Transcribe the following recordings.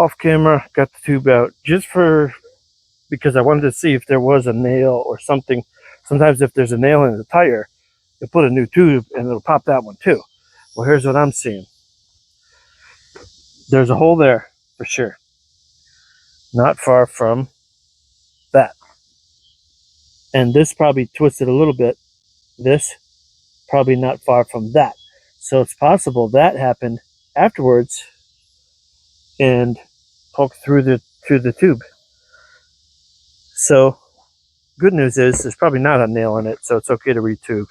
Off camera, got the tube out just because I wanted to see if there was a nail or something. Sometimes if there's a nail in the tire, you put a new tube and it'll pop that one too. Well, here's what I'm seeing. There's a hole there for sure. Not far from that. And this probably twisted a little bit. This probably not far from that. So it's possible that happened afterwards and poked through the tube. So good news is there's probably not a nail in it, so it's okay to retube.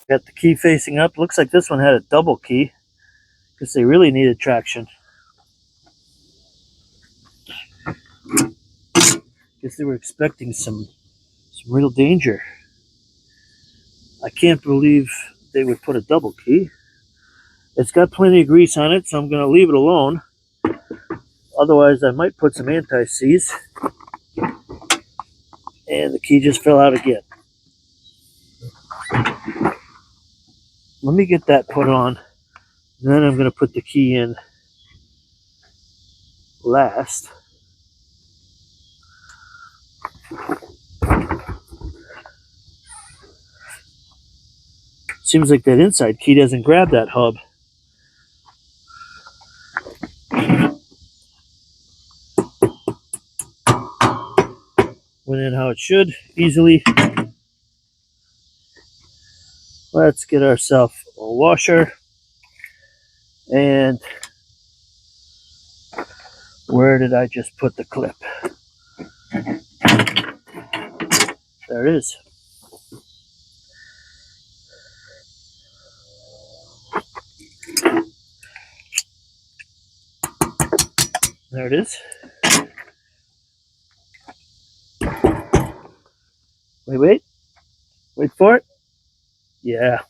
Got the key facing up. Looks like this one had a double key because they really needed traction. Guess they were expecting some real danger. I can't believe they would put a double key. It's got plenty of grease on it, so I'm going to leave it alone. Otherwise, I might put some anti-seize. And the key just fell out again. Let me get that put on. Then I'm going to put the key in last. Seems like that inside key doesn't grab that hub. Went in how it should, easily. Let's get ourselves a washer. And where did I just put the clip? There it is. There it is. Wait for it. Yeah,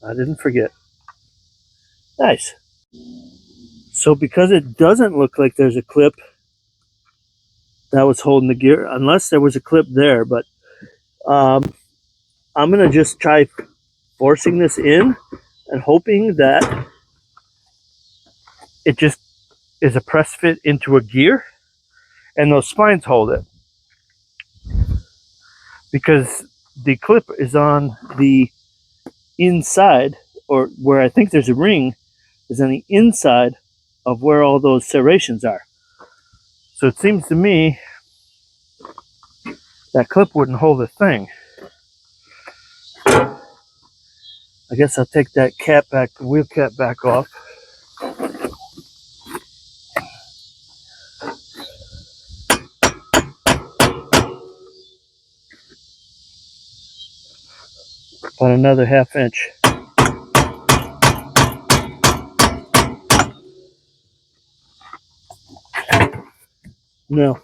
I didn't forget. Nice. So because it doesn't look like there's a clip that was holding the gear, unless there was a clip there, but I'm going to just try forcing this in and hoping that it just is a press fit into a gear and those spines hold it. Because the clip is on the inside, or where I think there's a ring, is on the inside of where all those serrations are. So it seems to me that clip wouldn't hold a thing. I guess I'll take that cap back, the wheel cap back off. About another ½ inch. No,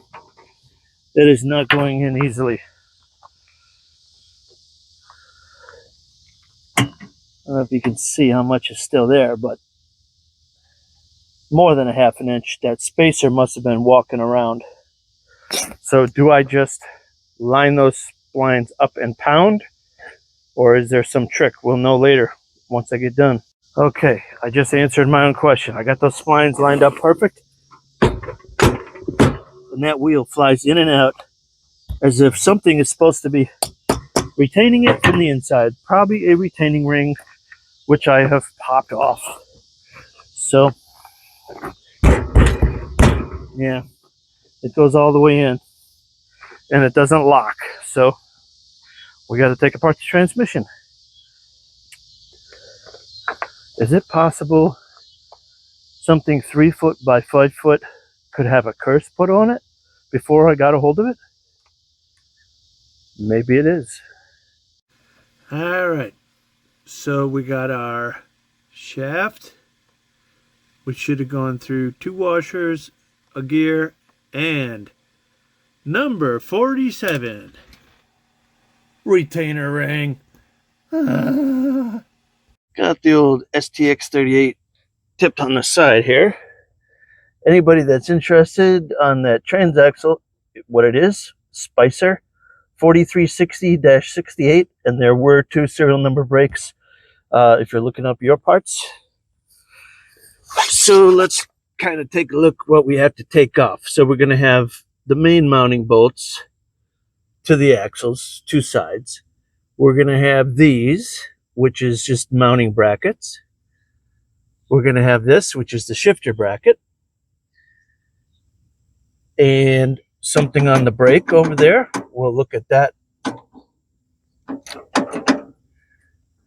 it is not going in easily. I don't know if you can see how much is still there, but more than a ½ inch. That spacer must have been walking around. So do I just line those splines up and pound, or is there some trick? We'll know later once I get done. Okay, I just answered my own question. I got those splines lined up perfect, and that wheel flies in and out as if something is supposed to be retaining it from the inside. Probably a retaining ring, which I have popped off. So, yeah, it goes all the way in, and it doesn't lock. So, we got to take apart the transmission. Is it possible something 3 foot by 5 foot could have a curse put on it before I got a hold of it? Maybe it is. All right, so we got our shaft, which should have gone through 2 washers, a gear, and number 47 retainer ring. Got the old STX38 tipped on the side here. Anybody that's interested on that transaxle, what it is, Spicer 4360-68, and there were 2 serial number brakes if you're looking up your parts. So let's kind of take a look what we have to take off. So we're going to have the main mounting bolts to the axles, 2 sides. We're going to have these, which is just mounting brackets. We're going to have this, which is the shifter bracket. And something on the brake over there. We'll look at that.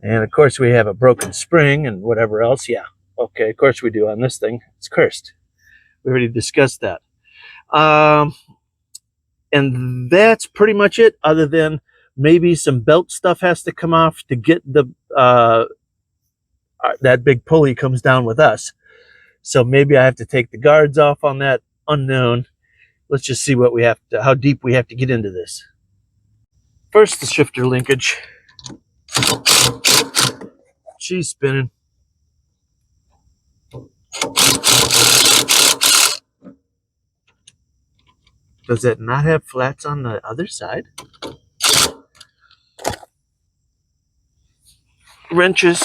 And of course we have a broken spring and whatever else. Yeah, okay, of course we do on this thing. It's cursed. We already discussed that. And that's pretty much it, other than maybe some belt stuff has to come off to get the that big pulley comes down with us. So maybe I have to take the guards off on that, unknown. Let's just see what we have to, how deep we have to get into this. First, the shifter linkage. She's spinning. Does it not have flats on the other side? Wrenches,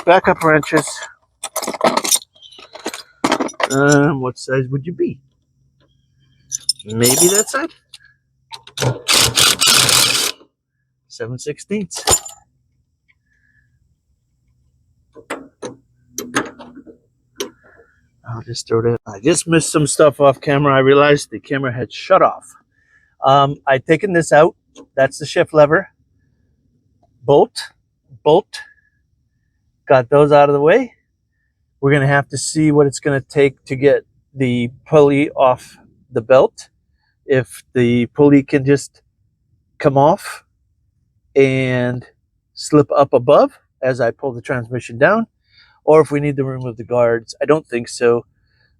backup wrenches. What size would you be? Maybe that side? 7/16. I'll just throw that. I just missed some stuff off camera. I realized the camera had shut off. I'd taken this out. That's the shift lever. Bolt. Got those out of the way. We're going to have to see what it's going to take to get the pulley off the belt. If the pulley can just come off and slip up above as I pull the transmission down, or if we need to remove the guards. I don't think so.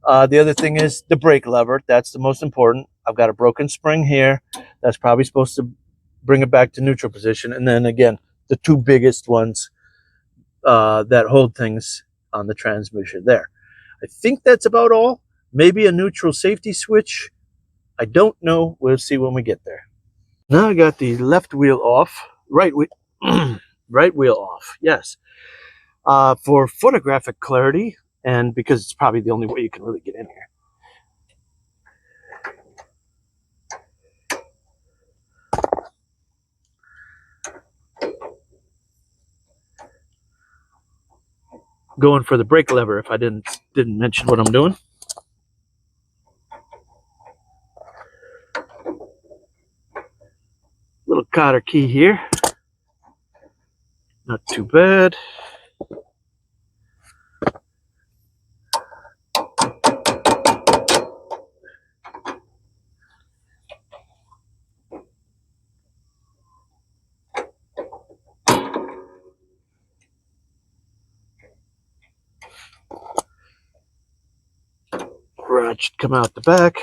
The other thing is the brake lever. That's the most important. I've got a broken spring here. That's probably supposed to bring it back to neutral position. And then again, the 2 biggest ones that hold things on the transmission there. I think that's about all. Maybe a neutral safety switch. I don't know. We'll see when we get there. Now I got the left wheel off. Right wheel off. Yes. For photographic clarity, and because it's probably the only way you can really get in here. Going for the brake lever if I didn't mention what I'm doing. Little cotter key here. Not too bad. Rod should come out the back.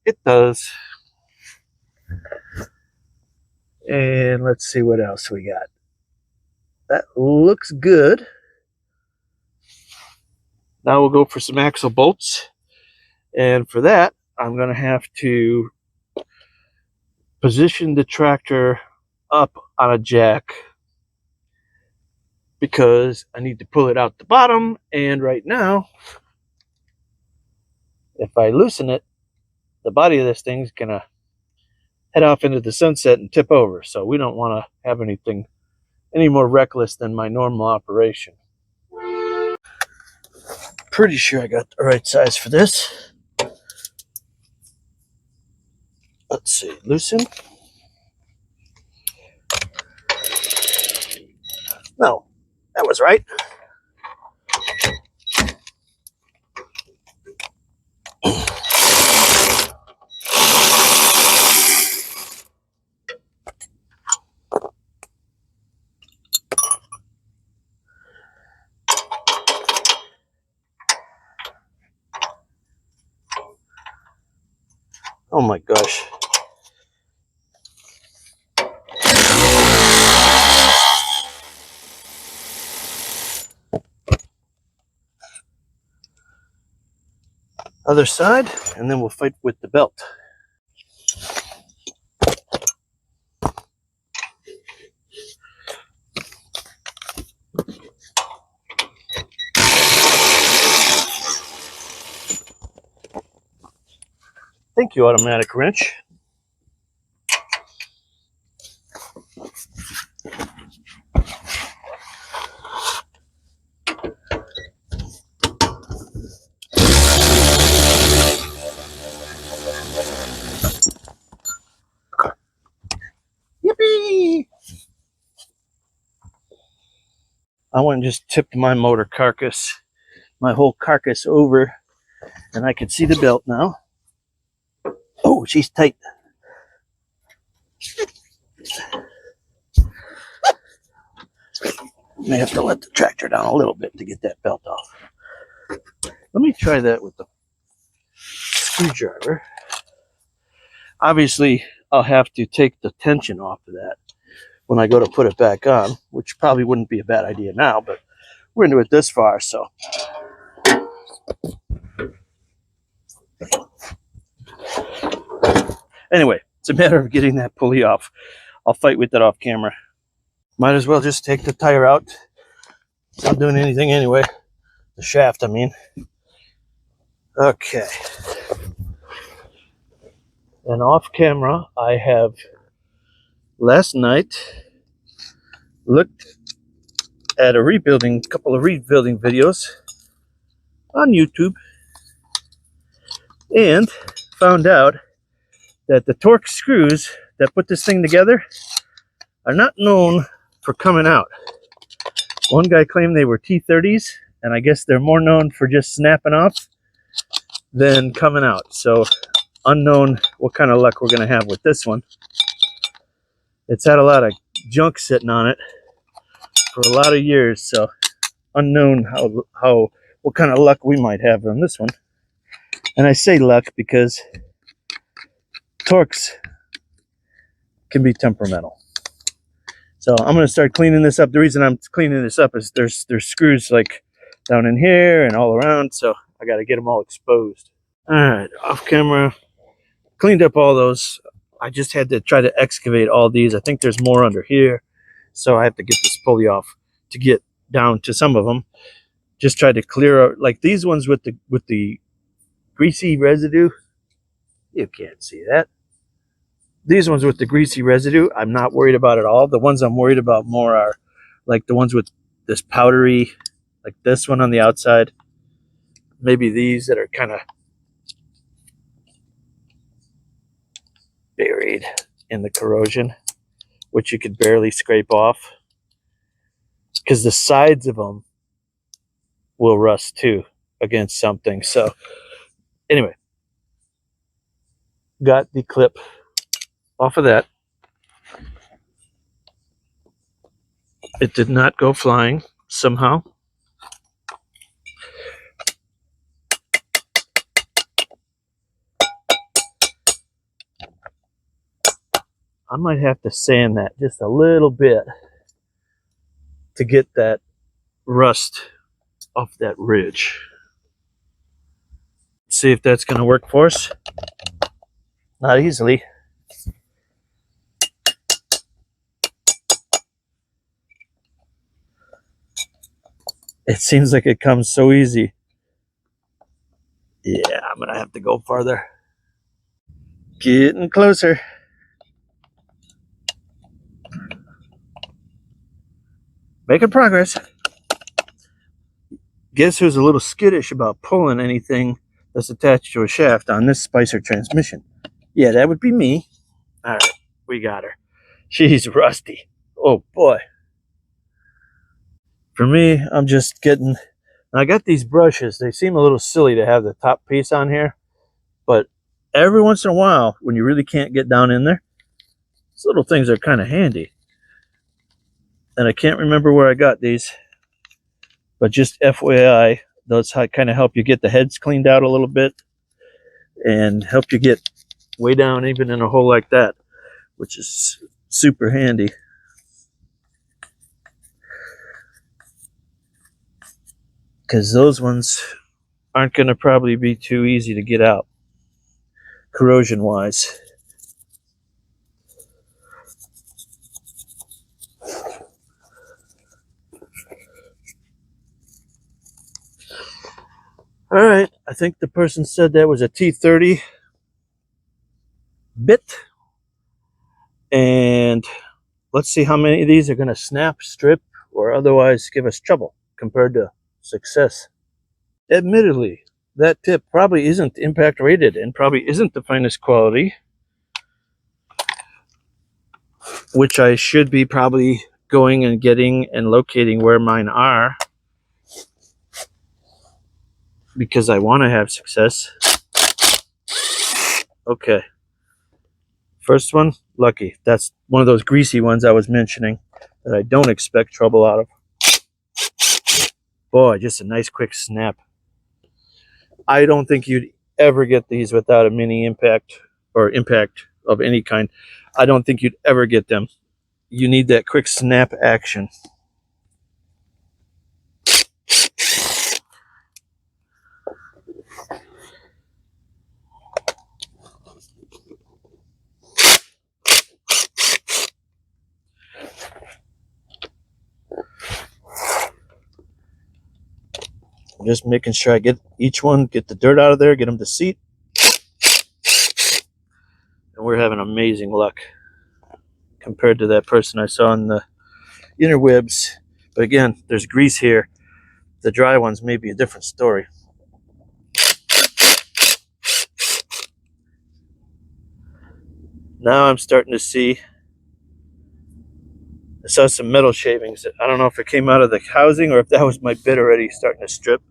It does. And let's see what else we got. That looks good. Now we'll go for some axle bolts. And for that, I'm going to have to position the tractor up on a jack because I need to pull it out the bottom. And right now, if I loosen it, the body of this thing's going to head off into the sunset and tip over. So we don't want to have anything any more reckless than my normal operation. Pretty sure I got the right size for this. Let's see, loosen. No, that was right. Oh my gosh. other side, and then we'll fight with the belt. Thank you, automatic wrench. Yippee! I went and just tipped my motor carcass, my whole carcass over, and I can see the belt now. Oh, she's tight. May have to let the tractor down a little bit to get that belt off. Let me try that with the screwdriver. Obviously, I'll have to take the tension off of that when I go to put it back on, which probably wouldn't be a bad idea now, but we're into it this far, so. Anyway, it's a matter of getting that pulley off. I'll fight with that off camera. Might as well just take the tire out. It's not doing anything anyway. The shaft, I mean. Okay. And off camera, I have last night looked at a couple of rebuilding videos on YouTube and found out that the Torx screws that put this thing together are not known for coming out. One guy claimed they were T30s, and I guess they're more known for just snapping off than coming out. So unknown what kind of luck we're going to have with this one. It's had a lot of junk sitting on it for a lot of years, so unknown what kind of luck we might have on this one. And I say luck because Torx can be temperamental. So I'm going to start cleaning this up. The reason I'm cleaning this up is there's screws like down in here and all around, so I got to get them all exposed. All right, off camera, cleaned up all those. I just had to try to excavate all these. I think there's more under here, so I have to get this pulley off to get down to some of them. Just try to clear out, like these ones with the greasy residue. You can't see that. These ones with the greasy residue, I'm not worried about at all. The ones I'm worried about more are like the ones with this powdery, like this one on the outside. Maybe these that are kind of buried in the corrosion, which you could barely scrape off. Because the sides of them will rust too against something. So anyway, got the clip off of that. It did not go flying somehow. I might have to sand that just a little bit to get that rust off that ridge. See if that's going to work for us. Not easily. It seems like it comes so easy. Yeah, I'm going to have to go farther. Getting closer. Making progress. Guess who's a little skittish about pulling anything that's attached to a shaft on this Spicer transmission? Yeah, that would be me. All right, we got her. She's rusty. Oh boy. For me, I'm just getting... I got these brushes. They seem a little silly to have the top piece on here, but every once in a while, when you really can't get down in there, these little things are kind of handy. And I can't remember where I got these, but just FYI, those kind of help you get the heads cleaned out a little bit and help you get way down even in a hole like that, which is super handy. Because those ones aren't going to probably be too easy to get out, corrosion wise. All right, I think the person said that was a T30 bit, and let's see how many of these are going to snap, strip, or otherwise give us trouble compared to success. Admittedly, that tip probably isn't impact rated and probably isn't the finest quality, which I should be probably going and getting and locating where mine are, because I want to have success. Okay. First one, lucky. That's one of those greasy ones I was mentioning that I don't expect trouble out of. Boy, just a nice quick snap. I don't think you'd ever get these without a mini impact or impact of any kind. I don't think you'd ever get them. You need that quick snap action. I'm just making sure I get each one, get the dirt out of there, get them to seat. And we're having amazing luck compared to that person I saw in the interwebs. But again, there's grease here. The dry ones may be a different story. Now I'm starting to see, I saw some metal shavings. I don't know if it came out of the housing or if that was my bit already starting to strip.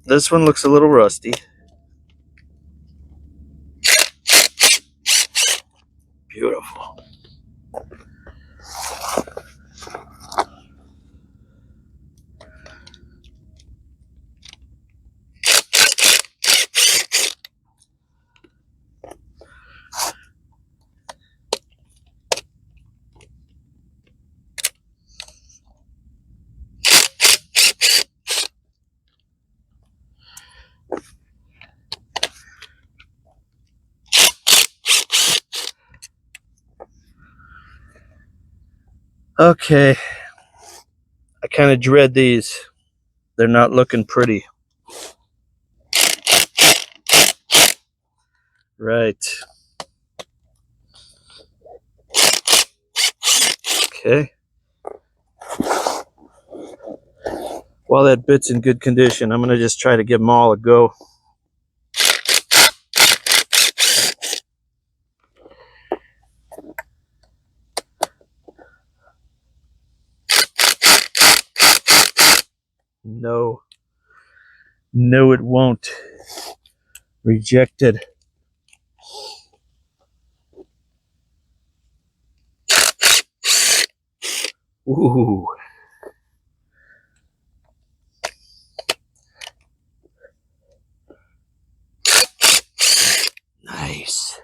This one looks a little rusty. Beautiful. Okay. I kind of dread these. They're not looking pretty. Right. Okay. While that bit's in good condition, I'm going to just try to give them all a go. No. No, it won't. Rejected. Ooh. Nice.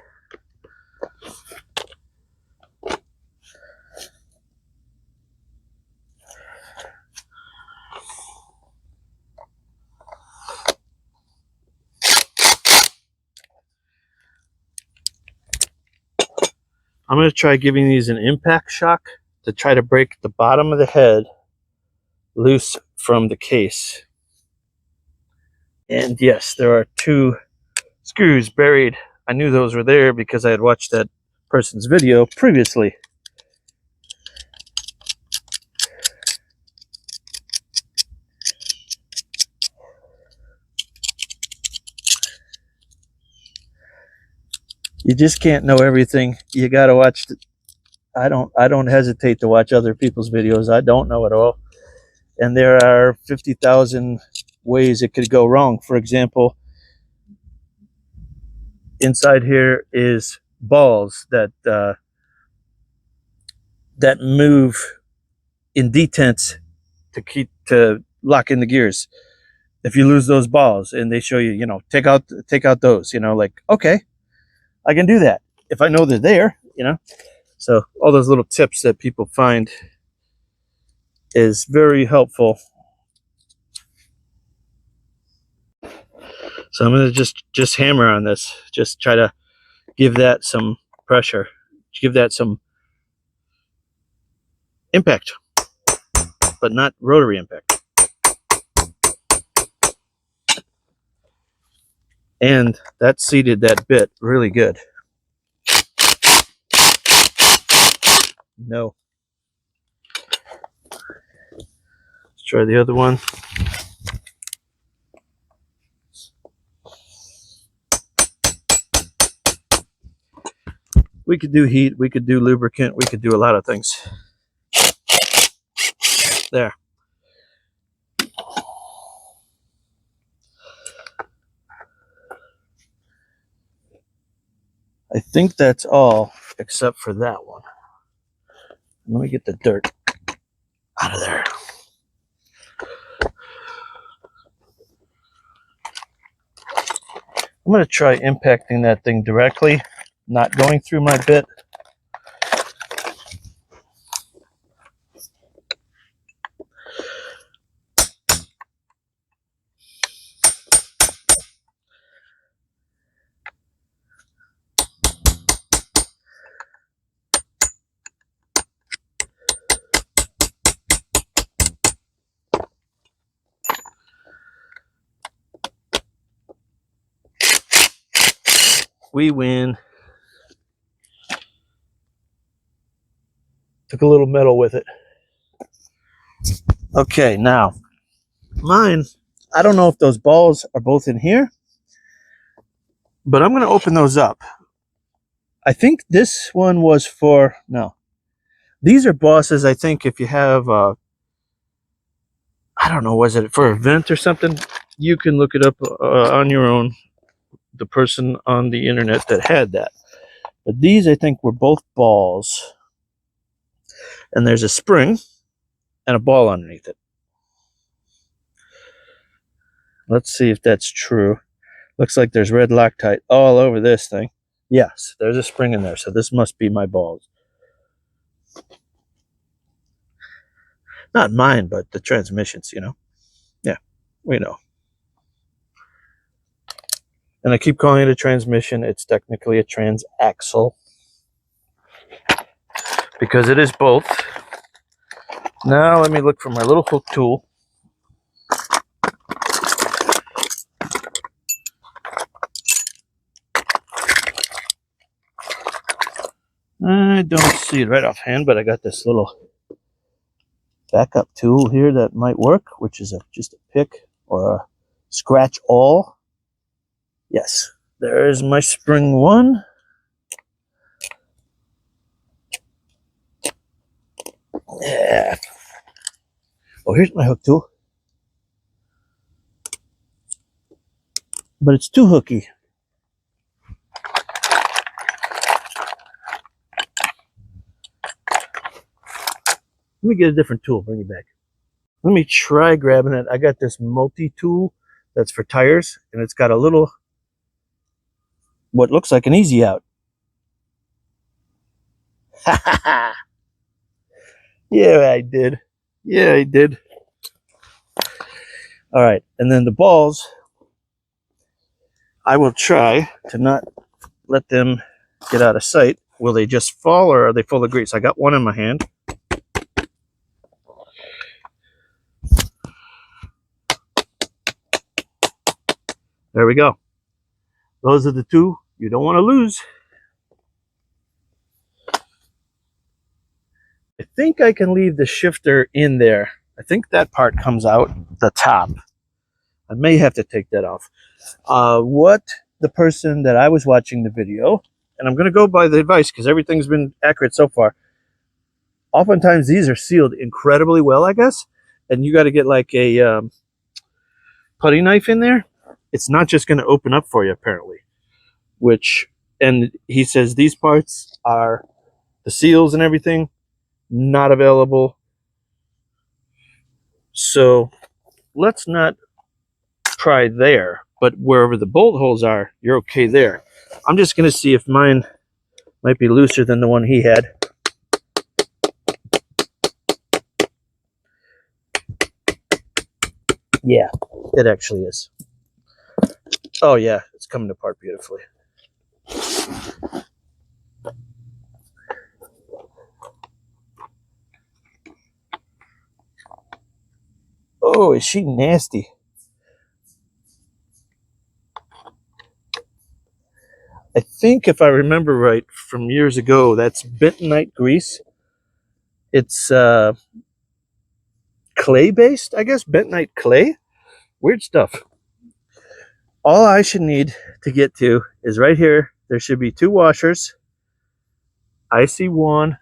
I'm going to try giving these an impact shock to try to break the bottom of the head loose from the case. And yes, there are 2 screws buried. I knew those were there because I had watched that person's video previously. You just can't know everything. You got to watch I don't hesitate to watch other people's videos. I don't know it all. And there are 50,000 ways it could go wrong. For example, inside here is balls that that move in detents to lock in the gears. If you lose those balls and they show you, you know, take out those, you know, like, okay, I can do that if I know they're there, you know. So all those little tips that people find is very helpful. So I'm going to just hammer on this. Just try to give that some pressure. Give that some impact, but not rotary impact. And that seated that bit really good. No. Let's try the other one. We could do heat, we could do lubricant, we could do a lot of things. There. I think that's all except for that one. Let me get the dirt out of there. I'm going to try impacting that thing directly, not going through my bit. We win. Took a little metal with it. Okay, now mine, I don't know if those balls are both in here, but I'm going to open those up. I think this one was for, no, these are bosses. I think if you have, I don't know, was it for a vent or something? You can look it up on your own, the person on the internet that had that. But these, I think, were both balls. And there's a spring and a ball underneath it. Let's see if that's true. Looks like there's red Loctite all over this thing. Yes, there's a spring in there, so this must be my balls. Not mine, but the transmissions, you know. Yeah, we know. And I keep calling it a transmission. It's technically a transaxle because it is both. Now let me look for my little hook tool. I don't see it right offhand, but I got this little backup tool here that might work, which is just a pick or a scratch awl. Yes, there's my spring one. Yeah. Oh, here's my hook tool. But it's too hooky. Let me get a different tool, bring it back. Let me try grabbing it. I got this multi-tool that's for tires, and it's got a little, what looks like an easy out. Yeah, I did. Yeah, I did. All right, and then the balls, I will try to not let them get out of sight. Will they just fall, or are they full of grease? I got one in my hand. There we go. Those are the two you don't want to lose. I think I can leave the shifter in there. I think that part comes out the top. I may have to take that off. What the person that I was watching the video, and I'm going to go by the advice because everything's been accurate so far. Oftentimes these are sealed incredibly well, I guess, and you got to get like a putty knife in there. It's not just going to open up for you, apparently. And he says these parts are the seals and everything not available. So let's not try there, but wherever the bolt holes are, you're okay there. I'm just going to see if mine might be looser than the one he had. Yeah, it actually is. Oh yeah, it's coming apart beautifully. Oh, is she nasty? I think if I remember right from years ago, that's bentonite grease. It's clay based, I guess, bentonite clay. Weird stuff. All I should need to get to is right here. There should be 2 washers. I see one.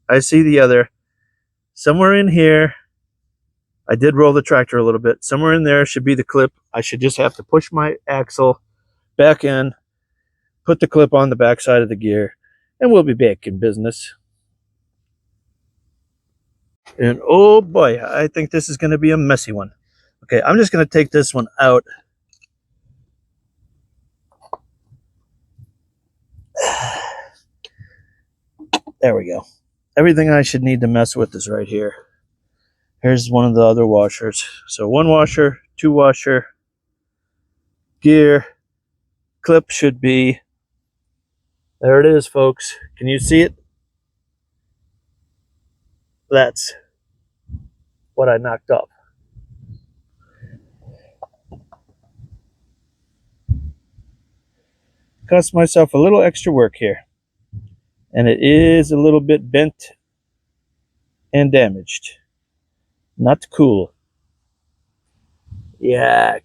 I see the other. Somewhere in here, I did roll the tractor a little bit. Somewhere in there should be the clip. I should just have to push my axle back in, put the clip on the back side of the gear, and we'll be back in business. And oh boy, I think this is going to be a messy one. Okay, I'm just going to take this one out. There we go. Everything I should need to mess with is right here. Here's one of the other washers. So 1 washer, 2 washer, gear, clip should be, there it is, folks. Can you see it? That's what I knocked up. Cost myself a little extra work here. And it is a little bit bent and damaged. Not cool. Yuck.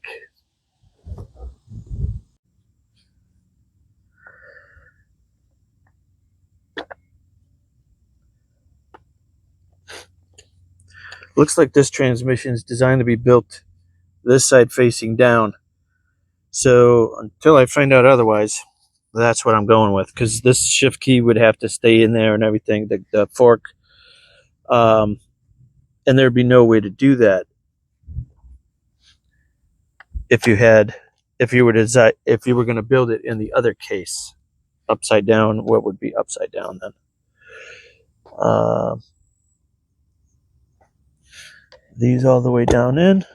Looks like this transmission is designed to be built this side facing down. So until I find out otherwise, that's what I'm going with, because this shift key would have to stay in there and everything, the fork, and there'd be no way to do that if you were going to build it in the other case upside down. What would be upside down then? These all the way down in.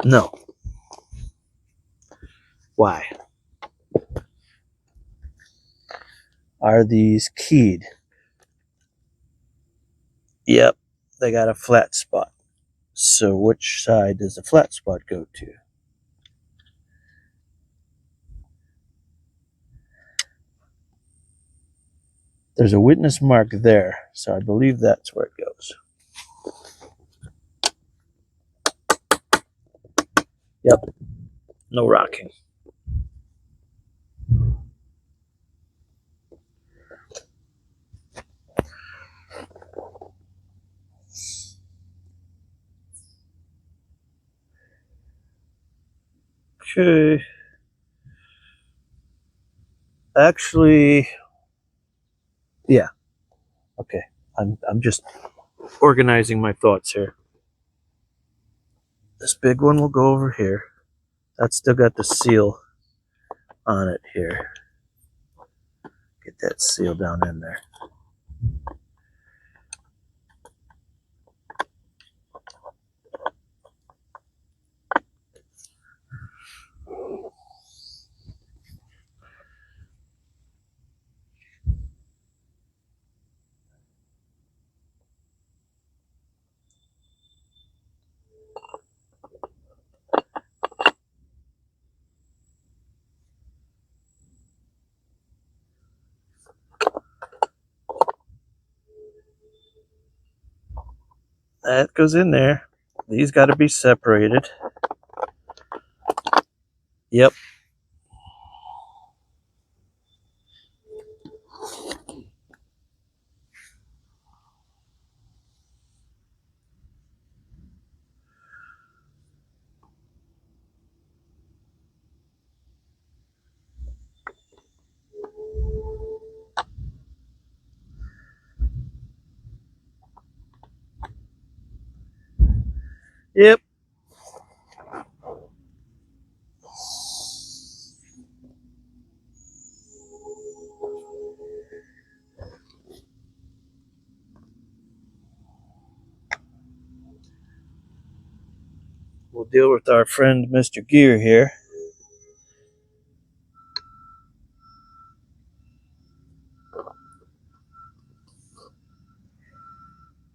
No. Why? Are these keyed? Yep, they got a flat spot. So which side does the flat spot go to? There's a witness mark there, so I believe that's where it goes. Yep, no rocking. Okay. Actually, yeah. Okay. I'm just organizing my thoughts here. This big one will go over here. That's still got the seal on it here. Get that seal down in there. That goes in there. These got to be separated. Yep. Yep. We'll deal with our friend Mr. Gear here.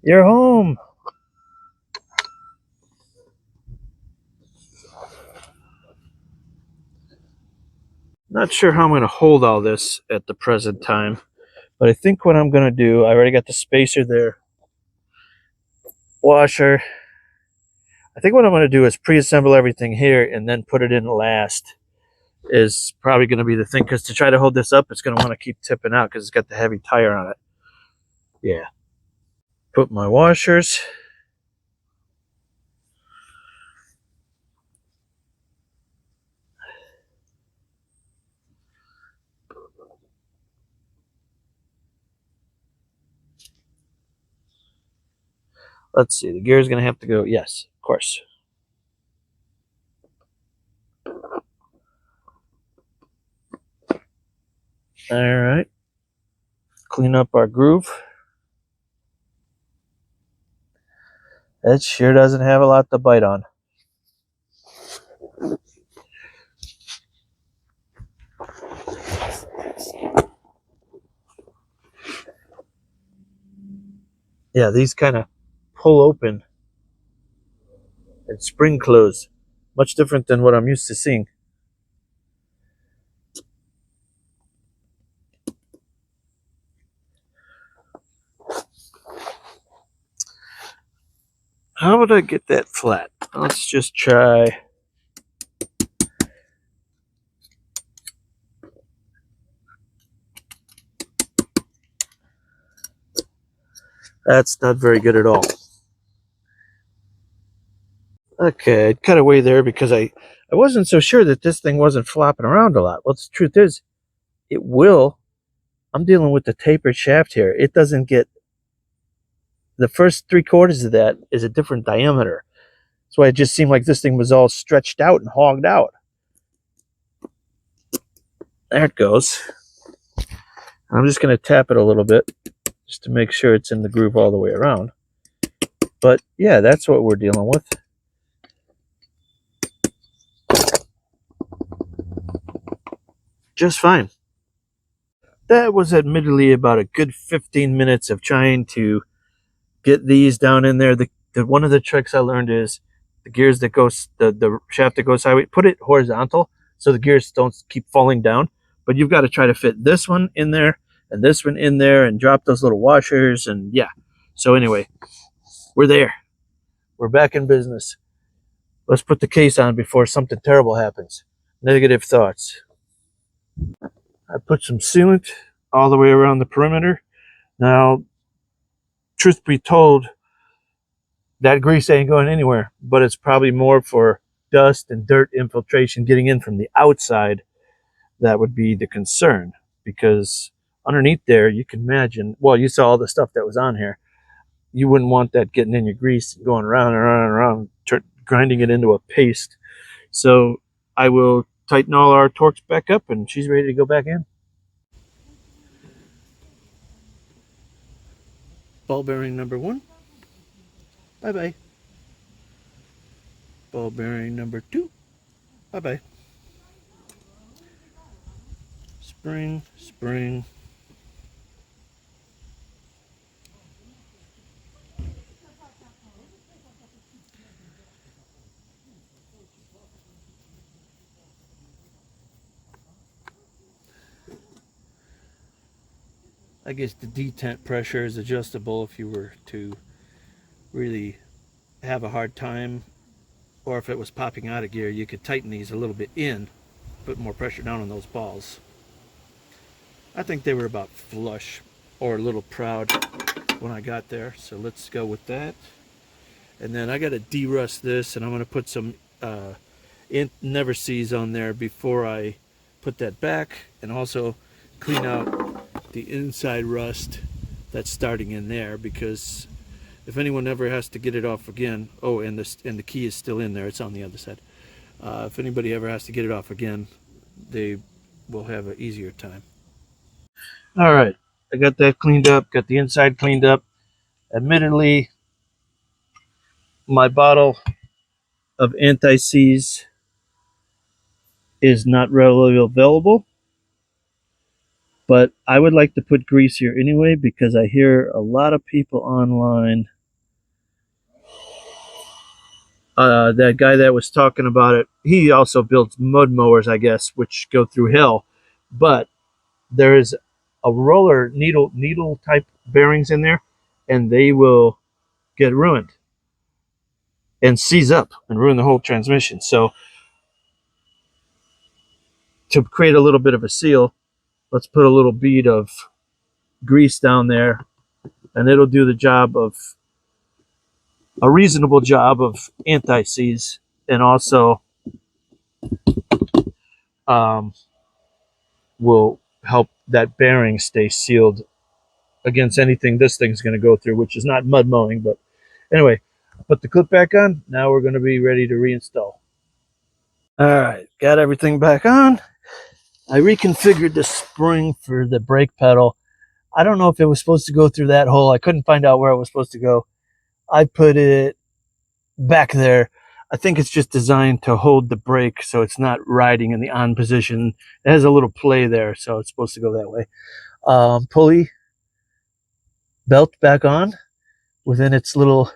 You're home. Not sure how I'm going to hold all this at the present time, but I think what I'm going to do, I already got the spacer there, washer. I think what I'm going to do is pre-assemble everything here and then put it in last is probably going to be the thing, because to try to hold this up, it's going to want to keep tipping out because it's got the heavy tire on it. Yeah. Put my washers. Let's see, the gear is going to have to go. Yes, of course. All right. Clean up our groove. It sure doesn't have a lot to bite on. Yeah, these kind of pull open and spring close. Much different than what I'm used to seeing. How would I get that flat? Let's just try. That's not very good at all. Okay, I'd cut away there because I wasn't so sure that this thing wasn't flopping around a lot. Well, the truth is, it will. I'm dealing with the tapered shaft here. It doesn't get, the first 3/4 of that is a different diameter. That's why it just seemed like this thing was all stretched out and hogged out. There it goes. I'm just going to tap it a little bit just to make sure it's in the groove all the way around. But yeah, that's what we're dealing with. Just fine. That was admittedly about a good 15 minutes of trying to get these down in there. One of the tricks I learned is the gears that goes, the shaft that goes sideways, put it horizontal so the gears don't keep falling down. But you've got to try to fit this one in there and this one in there and drop those little washers. And yeah, so anyway, we're there. We're back in business. Let's put the case on before something terrible happens. Negative thoughts. I put some sealant all the way around the perimeter. Now, truth be told, that grease ain't going anywhere, but it's probably more for dust and dirt infiltration getting in from the outside. That would be the concern, because underneath there, you can imagine, well, you saw all the stuff that was on here. You wouldn't want that getting in your grease and going around and around and around, grinding it into a paste. So I will tighten all our torques back up and she's ready to go back in. Ball bearing number 1. Bye-bye. Ball bearing number 2. Bye-bye. Spring, spring. I guess the detent pressure is adjustable if you were to really have a hard time, or if it was popping out of gear, you could tighten these a little bit in, put more pressure down on those balls. I think they were about flush or a little proud when I got there, so let's go with that. And then I got to de-rust this, and I'm going to put some never sees on there before I put that back, and also clean out the inside rust that's starting in there, because if anyone ever has to get it off again, oh, and the key is still in there, it's on the other side. If anybody ever has to get it off again, they will have an easier time. All right, I got that cleaned up, got the inside cleaned up. Admittedly, my bottle of anti-seize is not readily available, but I would like to put grease here anyway because I hear a lot of people online. That guy that was talking about it, he also builds mud mowers, I guess, which go through hell. But there is a roller needle type bearings in there, and they will get ruined and seize up and ruin the whole transmission. So to create a little bit of a seal, let's put a little bead of grease down there, and it'll do the job of a reasonable job of anti-seize, and also um, will help that bearing stay sealed against anything this thing's going to go through, which is not mud mowing. But anyway, put the clip back on. Now we're going to be ready to reinstall. All right, got everything back on. I reconfigured the spring for the brake pedal. I don't know if it was supposed to go through that hole. I couldn't find out where it was supposed to go. I put it back there. I think it's just designed to hold the brake so it's not riding in the on position. It has a little play there, so it's supposed to go that way. Pulley belt back on within its little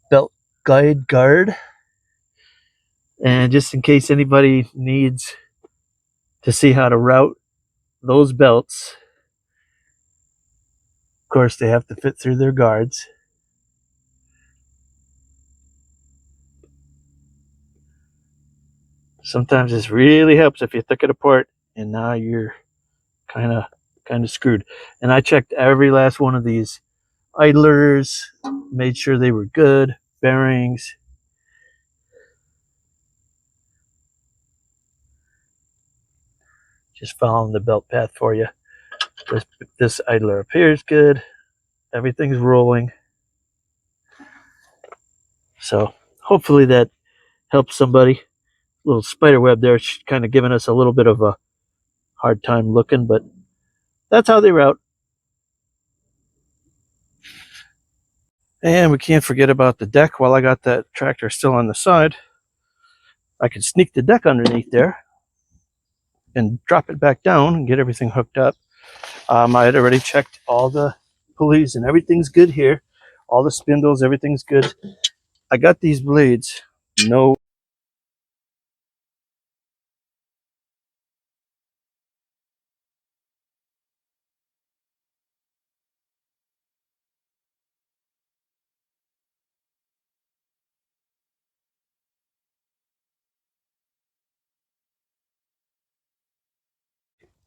belt guard. And just in case anybody needs to see how to route those belts, of course they have to fit through their guards. Sometimes this really helps if you took it apart and now you're kind of screwed. And I checked every last one of these idlers, made sure they were good, bearings. Just following the belt path for you. This idler appears good. Everything's rolling. So hopefully that helps somebody. Little spider web there, kind of giving us a little bit of a hard time looking, but that's how they route. And we can't forget about the deck. While I got that tractor still on the side, I can sneak the deck underneath there and drop it back down and get everything hooked up. I had already checked all the pulleys and everything's good here. All the spindles, everything's good. I got these blades. No.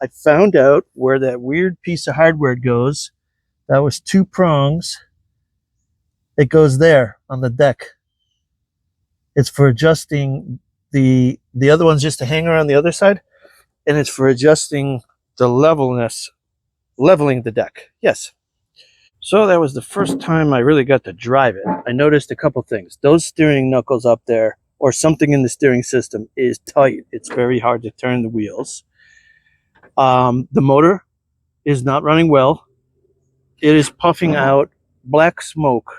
I found out where that weird piece of hardware goes. That was 2 prongs. It goes there on the deck. It's for adjusting the other one's just a hanger on the other side, and it's for adjusting the leveling the deck. Yes. So that was the first time I really got to drive it. I noticed a couple things. Those steering knuckles up there, or something in the steering system, is tight. It's very hard to turn the wheels. The motor is not running well. It is puffing out black smoke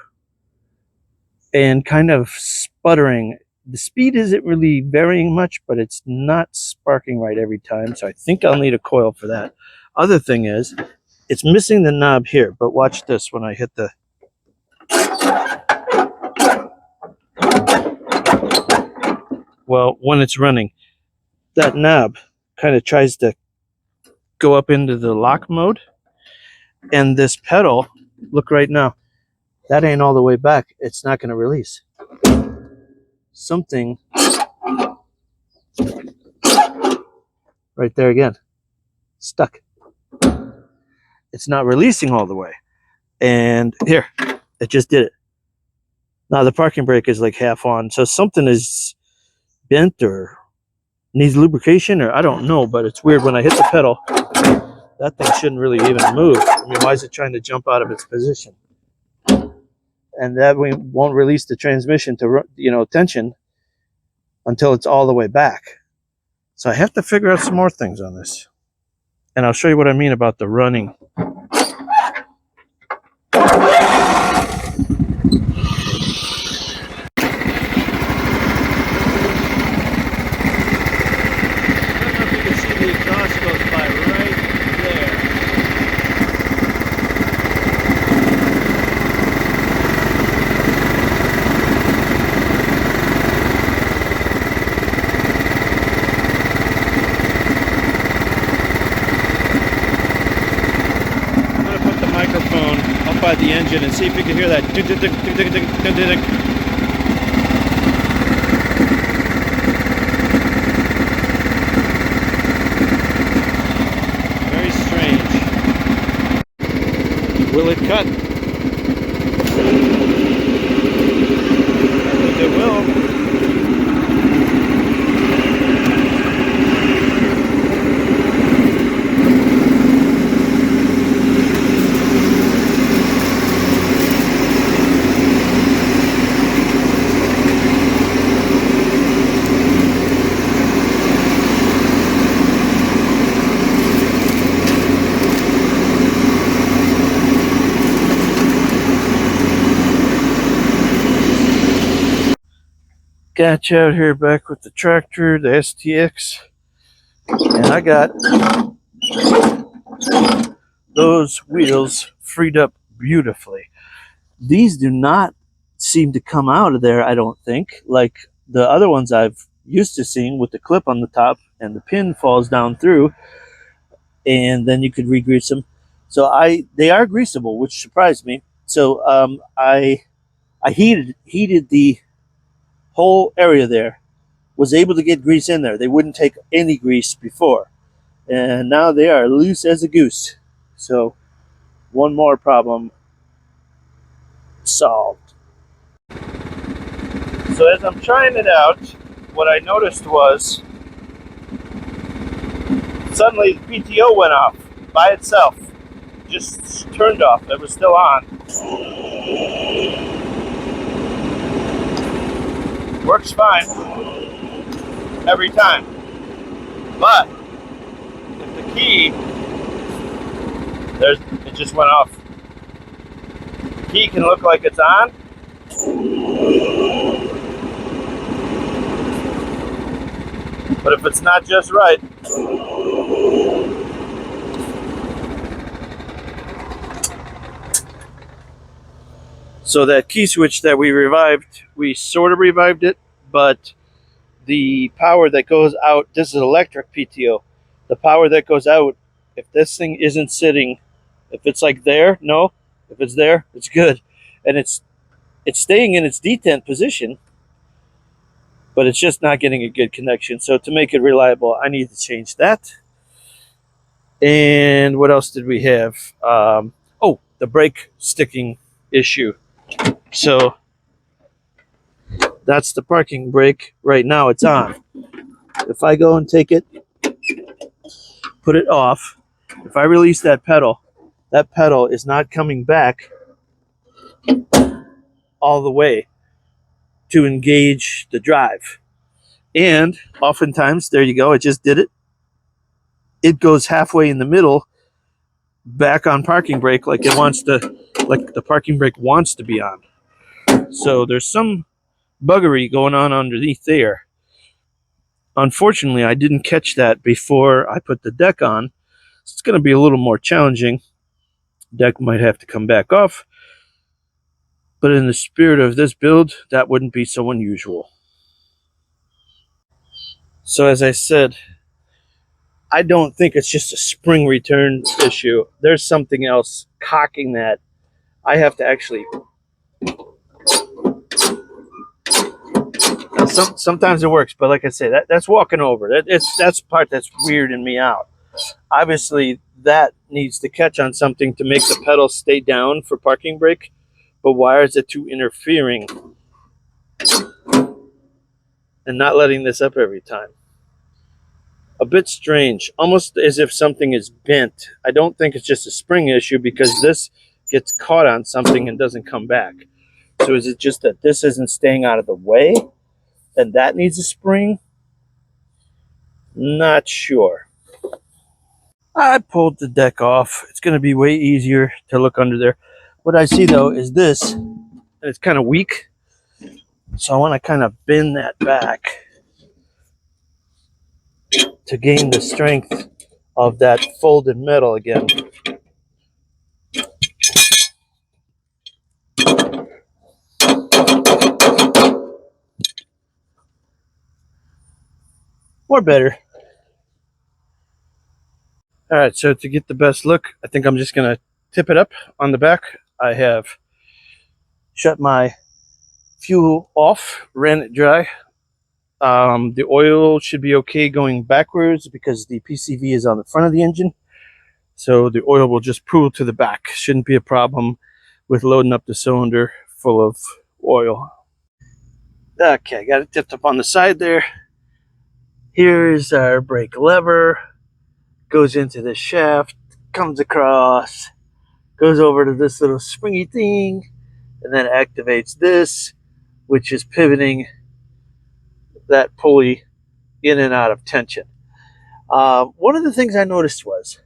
and kind of sputtering. The speed isn't really varying much, but it's not sparking right every time. So I think I'll need a coil for that. Other thing is, it's missing the knob here, but watch this when I hit the... Well, when it's running, that knob kind of tries to go up into the lock mode. And this pedal, look right now, that ain't all the way back. It's not going to release. Something right there again, stuck. It's not releasing all the way. And here, it just did it. Now the parking brake is like half on. So something is bent or needs lubrication, or I don't know, but it's weird. When I hit the pedal, that thing shouldn't really even move. I mean, why is it trying to jump out of its position? And that way won't release the transmission to, tension until it's all the way back. So I have to figure out some more things on this. And I'll show you what I mean about the running. the engine and see if you can hear that. Very strange. Will it cut? I think it will. Got you out here back with the tractor, the STX, and I got those wheels freed up beautifully. These do not seem to come out of there, I don't think, like the other ones I've used to seeing with the clip on the top and the pin falls down through, and then you could re-grease them. So they are greasable, which surprised me. So I heated the whole area there, was able to get grease in there. They wouldn't take any grease before, and now they are loose as a goose. So one more problem solved. So as I'm trying it out, what I noticed was suddenly the PTO went off by itself, just turned off. It was still on. Works fine every time, but if the key, it just went off. The key can look like it's on, but if it's not just right, so that key switch that we revived, we sort of revived it, but the power that goes out, this is electric PTO, the power that goes out, if this thing isn't sitting, if it's like there, no, if it's there, it's good. And it's staying in its detent position, but it's just not getting a good connection. So to make it reliable, I need to change that. And what else did we have? Oh, the brake sticking issue. So that's the parking brake. Right now it's on. If I go and take it, put it off, if I release that pedal is not coming back all the way to engage the drive. And oftentimes, there you go, I just did it. It goes halfway in the middle back on parking brake like it wants to, like the parking brake wants to be on. So there's some buggery going on underneath there. Unfortunately, I didn't catch that before I put the deck on. So it's going to be a little more challenging. Deck might have to come back off. But in the spirit of this build, that wouldn't be so unusual. So as I said, I don't think it's just a spring return issue. There's something else cocking that. I have to actually... Sometimes it works, but like I say, that's walking over. That's the part that's weirding me out. Obviously, that needs to catch on something to make the pedal stay down for parking brake. But why is it too interfering and not letting this up every time? A bit strange, almost as if something is bent. I don't think it's just a spring issue because this gets caught on something and doesn't come back. So is it just that this isn't staying out of the way and that needs a spring? Not sure. I pulled the deck off. It's going to be way easier to look under there. What I see though is this, and it's kind of weak. So I want to kind of bend that back to gain the strength of that folded metal again. Or better. All right, so to get the best look, I think I'm just going to tip it up on the back I have shut my fuel off, ran it dry. The oil should be okay going backwards because the PCV is on the front of the engine. So the oil will just pool to the back. Shouldn't be a problem with loading up the cylinder full of oil. Okay, got it tipped up on the side there. Here's our brake lever. Goes into this shaft, comes across, goes over to this little springy thing, and then activates this, which is pivoting that pulley in and out of tension. One of the things I noticed was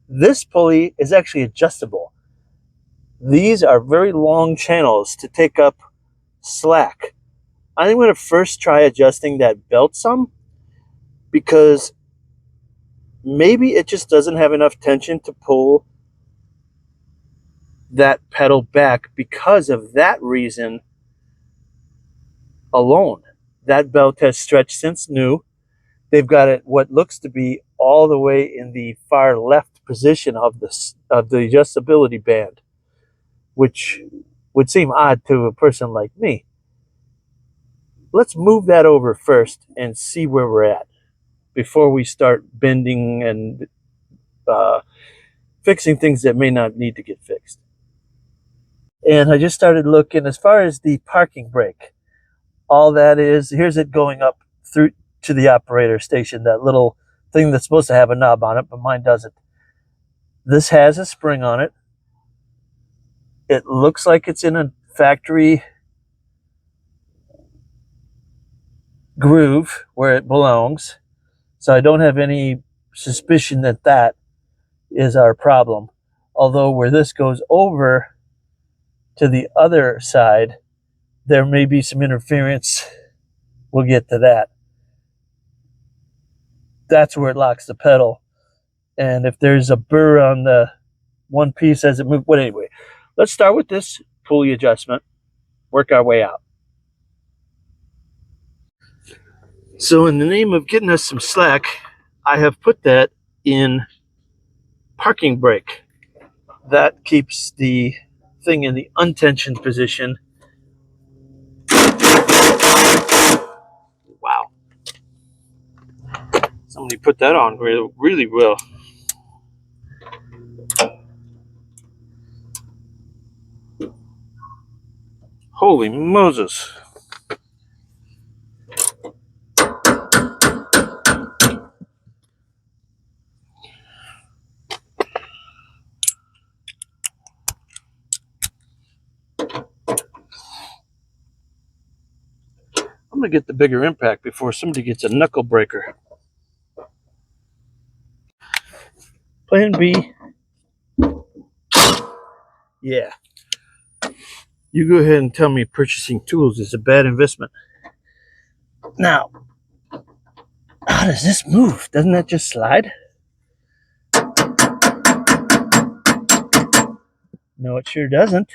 this pulley is actually adjustable. These are very long channels to take up slack. I'm going to first try adjusting that belt some, because maybe it just doesn't have enough tension to pull that pedal back because of that reason alone. That belt has stretched since new. They've got it what looks to be all the way in the far left position of the adjustability band, which would seem odd to a person like me. Let's move that over first and see where we're at before we start bending and fixing things that may not need to get fixed. And I just started looking as far as the parking brake. All that is, here's it going up through to the operator station, that little thing that's supposed to have a knob on it, but mine doesn't. This has a spring on it. It looks like it's in a factory groove where it belongs. So I don't have any suspicion that that is our problem. Although where this goes over to the other side, there may be some interference. We'll get to that. That's where it locks the pedal. And if there's a burr on the one piece as it moves, but anyway, let's start with this pulley adjustment, work our way out. So in the name of getting us some slack, I have put that in parking brake. That keeps the thing in the untensioned position. Wow. Somebody put that on really well. Holy Moses. I'm going to get the bigger impact before somebody gets a knuckle breaker. Plan B. Yeah. You go ahead and tell me purchasing tools is a bad investment. Now, how does this move? Doesn't that just slide? No, it sure doesn't.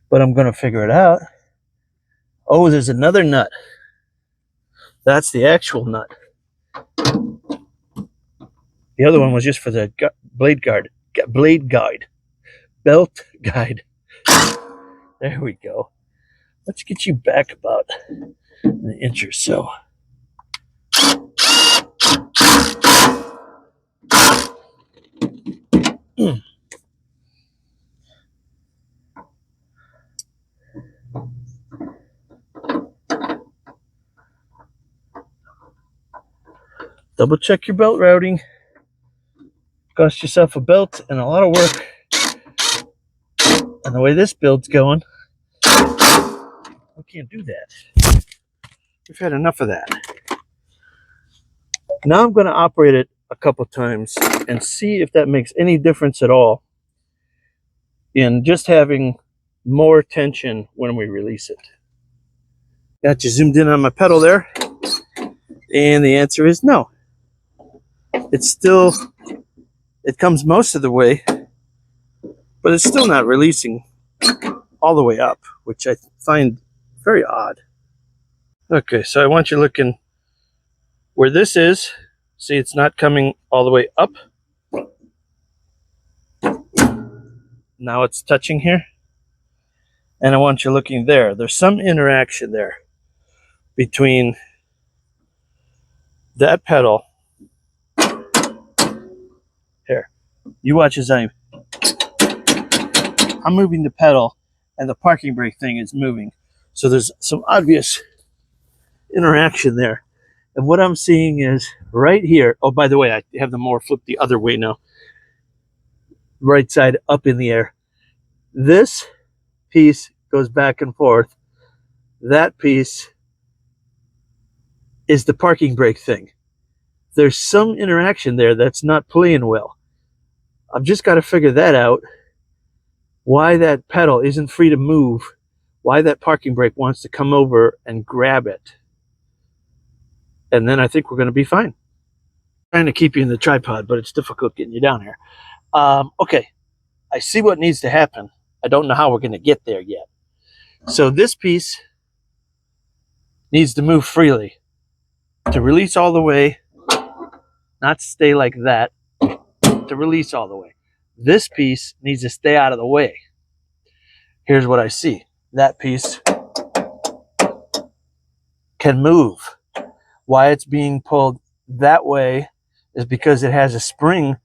But I'm going to figure it out. Oh, there's another nut. That's the actual nut. The other one was just for the blade guide. Belt guide. There we go. Let's get you back about an inch or so. Double check your belt routing. Cost yourself a belt and a lot of work. And the way this build's going, we can't do that. We've had enough of that. Now I'm going to operate it a couple times and see if that makes any difference at all in just having more tension when we release it. Got you zoomed in on my pedal there, and the answer is no. It's still, it comes most of the way, but it's still not releasing all the way up, which I find very odd. Okay, so I want you looking where this is. See, it's not coming all the way up. Now it's touching here. And I want you looking there. There's some interaction there between that pedal. Here, you watch as I'm moving the pedal and the parking brake thing is moving. So there's some obvious interaction there. And what I'm seeing is right here. Oh, by the way, I have the mower flipped the other way now. Right side up in the air. This piece goes back and forth. That piece is the parking brake thing. There's some interaction there that's not playing well. I've just got to figure that out. Why that pedal isn't free to move. Why that parking brake wants to come over and grab it. And then I think we're going to be fine. I'm trying to keep you in the tripod, but it's difficult getting you down here. Okay, I see what needs to happen. I don't know how we're going to get there yet. So this piece needs to move freely. To release all the way, not stay like that, to release all the way. This piece needs to stay out of the way. Here's what I see. That piece can move. Why it's being pulled that way is because it has a spring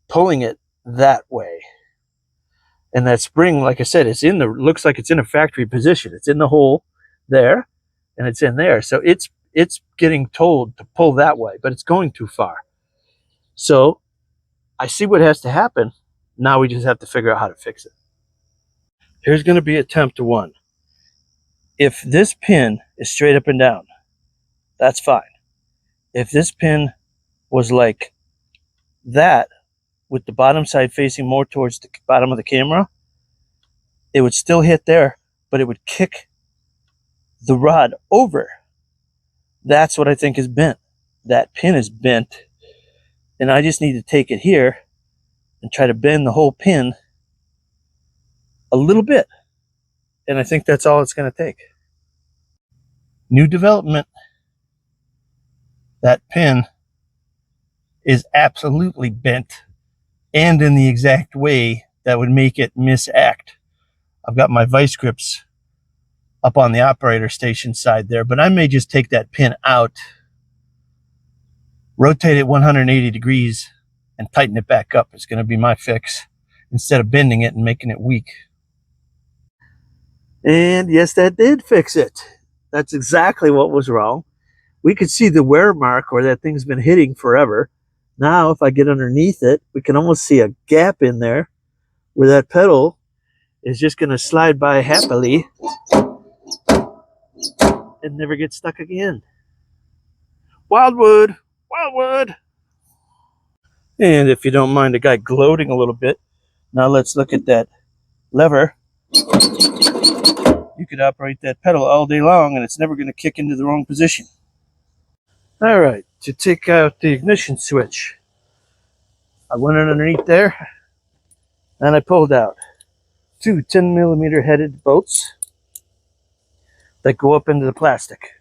pulling it that way. And that spring, like I said, it's in the, looks like it's in a factory position. It's in the hole there, and it's in there. So it's getting told to pull that way, but it's going too far. So I see what has to happen. Now we just have to figure out how to fix it. Here's going to be attempt one. If this pin is straight up and down, that's fine. If this pin was like that, with the bottom side facing more towards the bottom of the camera, it would still hit there, but it would kick the rod over. That's what I think is bent. That pin is bent, and I just need to take it here and try to bend the whole pin a little bit. And I think that's all it's going to take. New development. That pin is absolutely bent and in the exact way that would make it misact. I've got my vice grips up on the operator station side there, but I may just take that pin out, rotate it 180 degrees, and tighten it back up. It's going to be my fix instead of bending it and making it weak. And yes, that did fix it. That's exactly what was wrong. We could see the wear mark where that thing's been hitting forever. Now, if I get underneath it, we can almost see a gap in there where that pedal is just going to slide by happily and never get stuck again. Wildwood, wildwood. And if you don't mind the guy gloating a little bit, now let's look at that lever. You could operate that pedal all day long and it's never going to kick into the wrong position. All right, to take out the ignition switch, I went underneath there and I pulled out two 10mm headed bolts that go up into the plastic.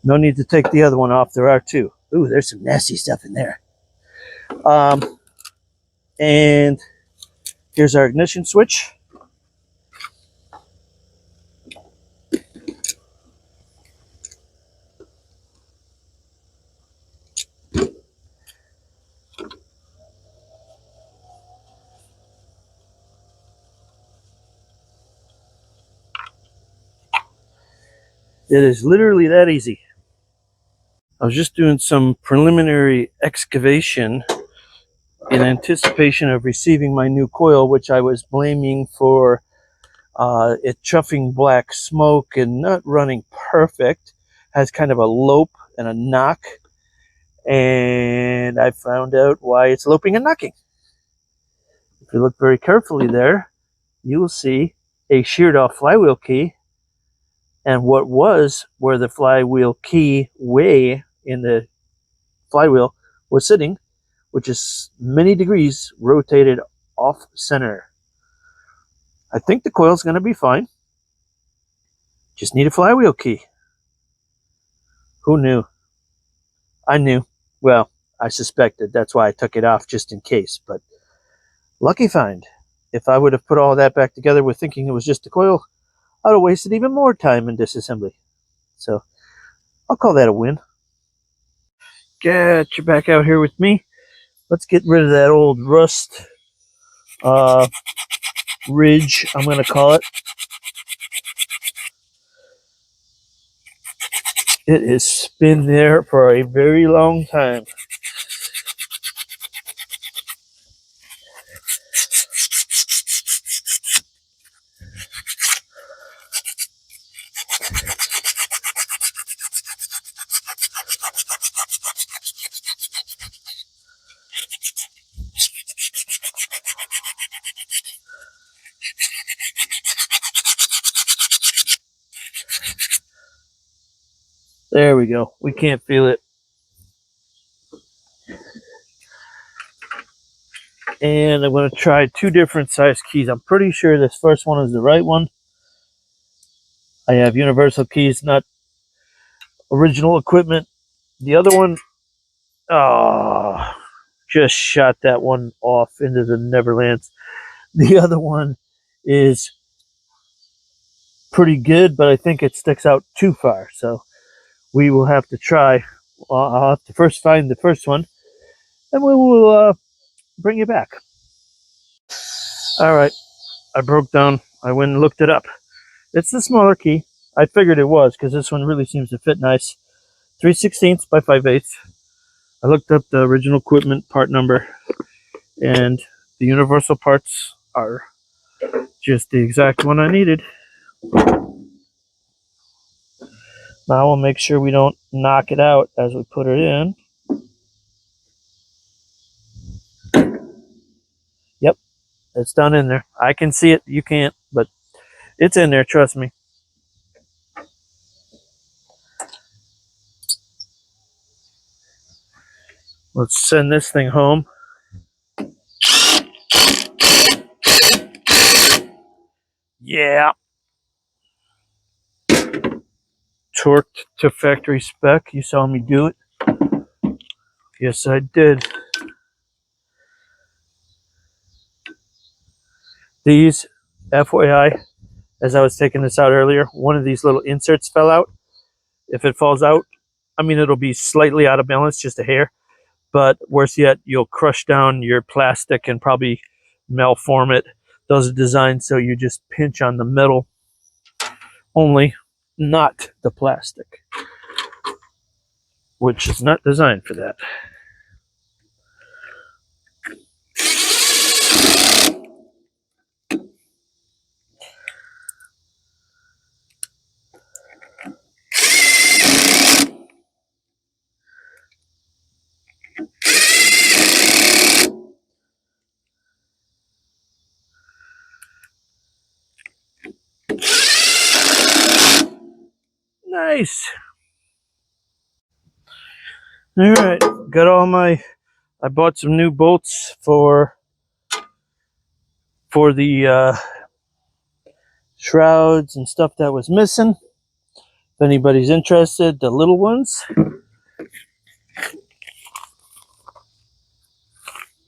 No need to take the other one off. There are two. Ooh, there's some nasty stuff in there. And here's our ignition switch. It is literally that easy. I was just doing some preliminary excavation in anticipation of receiving my new coil, which I was blaming for it chuffing black smoke and not running perfect. Has kind of a lope and a knock, and I found out why it's loping and knocking. If you look very carefully there, you will see a sheared off flywheel key, and what was where the flywheel key way in the flywheel was sitting, which is many degrees rotated off center. I think the coil's going to be fine. Just need a flywheel key. Who knew? I knew. Well, I suspected. That's why I took it off just in case. But lucky find. if I would have put all that back together with thinking it was just the coil, I would have wasted even more time in disassembly. So I'll call that a win. Get you back out here with me. Let's get rid of that old rust ridge, I'm going to call it. It has been there for a very long time. There we go. We can't feel it. And I'm going to try 2 different size keys. I'm pretty sure this first one is the right one. I have universal keys, not original equipment. The other one, just shot that one off into the Neverlands. The other one is pretty good, but I think it sticks out too far. So we will have to try. I'll have to first find the first one, and we will bring it back. All right, I broke down. I went and looked it up. It's the smaller key. I figured it was because this one really seems to fit nice. 3/16 by 5/8. I looked up the original equipment part number, and the universal parts are just the exact one I needed. Now we'll make sure we don't knock it out as we put it in. Yep, it's done in there. I can see it. You can't, but it's in there. Trust me. Let's send this thing home. Yeah. Torqued to factory spec. You saw me do it. Yes, I did. These, FYI, as I was taking this out earlier, one of these little inserts fell out. If it falls out, I mean, it'll be slightly out of balance, just a hair. But worse yet, you'll crush down your plastic and probably malform it. Those are designed so you just pinch on the metal only, not the plastic, which is not designed for that. Nice. All right, got all my. I bought some new bolts for the shrouds and stuff that was missing. If anybody's interested, the little ones.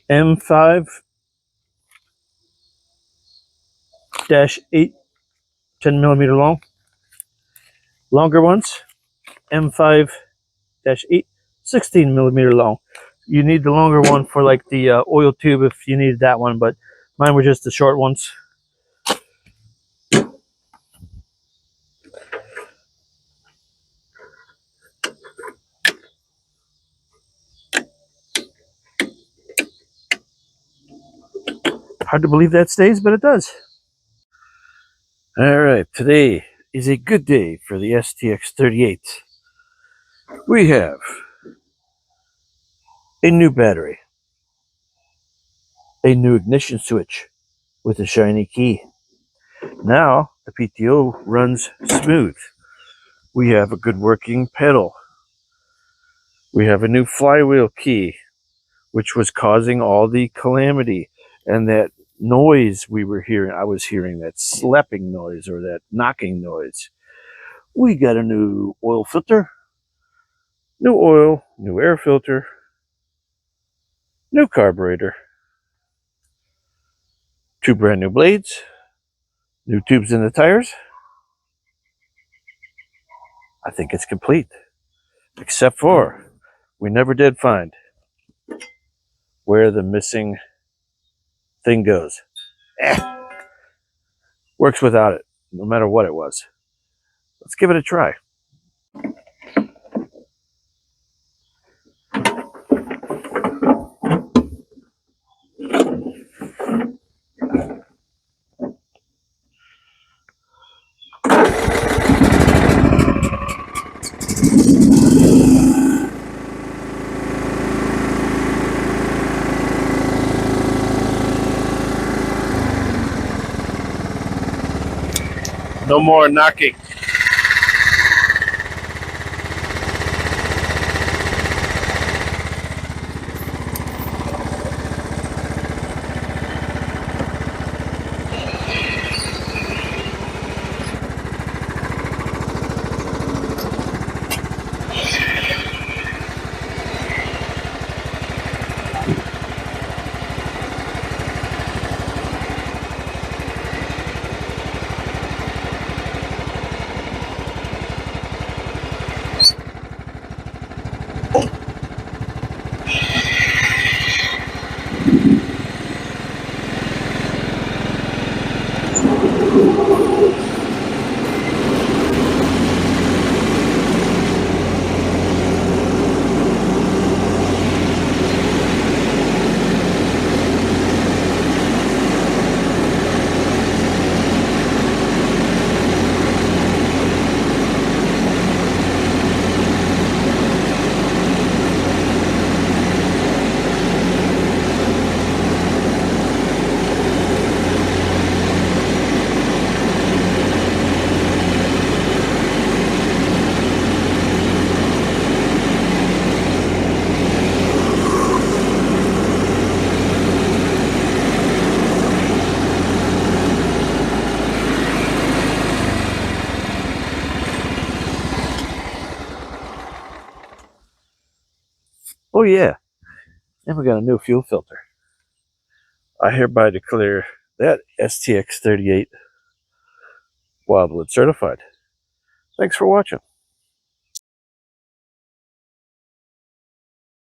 M5-8, 10mm long. Longer ones, M5-8, 16mm long. You need the longer one for like the oil tube if you needed that one, but mine were just the short ones. Hard to believe that stays, but it does. All right, today is a good day for the STX38. We have a new battery, a new ignition switch with a shiny key. Now the PTO runs smooth. We have a good working pedal. We have a new flywheel key, which was causing all the calamity and that noise we were hearing. I was hearing that slapping noise or that knocking noise. We got a new oil filter, new oil, new air filter, new carburetor, 2 brand new blades, new tubes in the tires. I think it's complete, except for we never did find where the missing thing goes. Works without it, no matter what it was. Let's give it a try. No more knocking. Oh yeah, and we got a new fuel filter. I hereby declare that STX38 Wildwood certified. Thanks for watching.